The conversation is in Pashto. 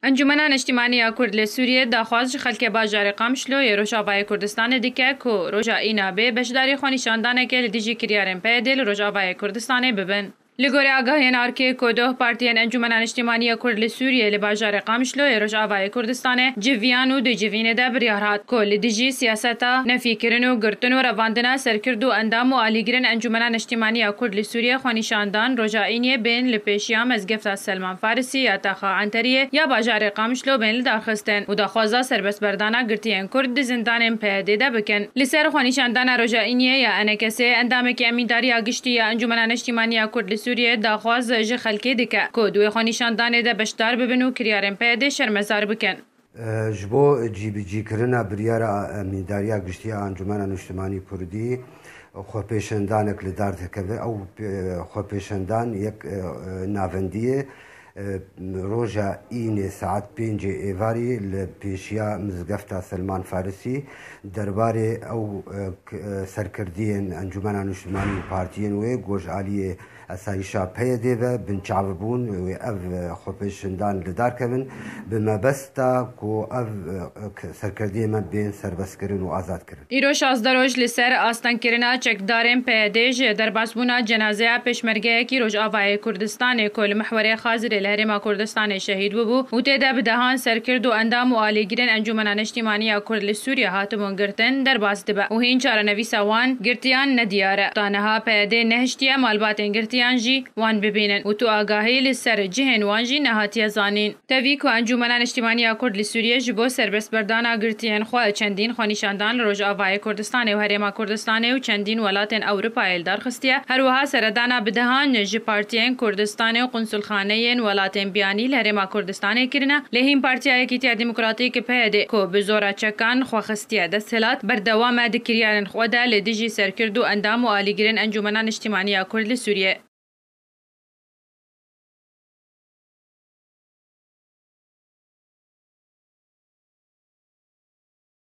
انجمنان اجتماعی کرد لسوریه داخواست خلک باجار قامشلو ی روجاوای کردستان دیگه کو روجا اینا به بشداری خونیشاندانه که لدیجی کریارن پیدل روجاوای کردستان ببن. لگوری آگاهی نارکی کدوه پارتیان انجمنان اجتماعی کرد لسوریه لباجار قامشلو ی روجاوای کردستان جویانو دی جوینه ده بریارات کو لدیجی سیاستا نفی کرنو گرتن و رواندنا سرکردو اندام و آلیگرن انجمنان اجتماعی کرد لسوریه خونیشاندان روجا اینیه بین لپیشیا مزگفتا سلمان فارسی یا تاخا عنتریه یا باجار قامشلو بین لداخستن و داخوازا سربست بردانا گرتیان کرد زندان پیاده ده بکن لسر خونیشاندان روجا اینیه یا انکسه اندام که امینداری آگشتی یا انجمنان اجتماعی کرد سوریه داخواز ج خلکی دکه کو دوی خونیشاندان ده بشدار ببنو کریارن پیاده شرمزار بکن جبو جی کرنا بریارا امینداری گشتی انجمن اجتماعی کردی خوپیشندانک لدار تکوه او خوپیشندان یک ناوندیه روجا این ساعت 5 ایواری لپیشیا مزگفتا سلمان فارسی درباره او سرکردین انجمن اجتماعی پارتیین و گوش عالی اسایشا پیده و بنچعبون و او خوپیشندان لدار کبن بمبستا کو او سرکردی من بین سربست کرن و آزاد کرن. ایرو 16 روز لسر آستان کرنا چکدارن پیده ج در باسبونا جنازه پشمرگه کی روج آوای کردستان کل محور خازر الهرم کردستان شهید بو و تدا بدهان سرکرد و اندام و آلیگرن انجمنان اجتماعی کرد سوریه هاتمون گرتن در باس دبا و هین چاره نویسوان گرتیان ندیاره تانها پیده نهشتیا مالباتن گرتیان جی وان ببینن و تو آگاهی لسر جهن وان جی نهاتی زانین توی کو انجمنان اجتماعی کرد لسوریه جبو سربست بردانا گرتیان خو چندین خونیشاندان روج آوای کردستان و هرم کردستان و چندین ولاتن اروپای دار خستیه هر وها سردانا بدهان ج پارتیان کردستان و قنصل خانه ولاتن بیانی لهرم کردستان کرنا لهیم پارتیای کیتیا دموکراتیک پیده کو بزورا چکان خو خستیه دستلات بردوام دکریان خو ده لدیجی سرکردو اندام و آلیگرن انجمنان اجتماعی کرد لسوریه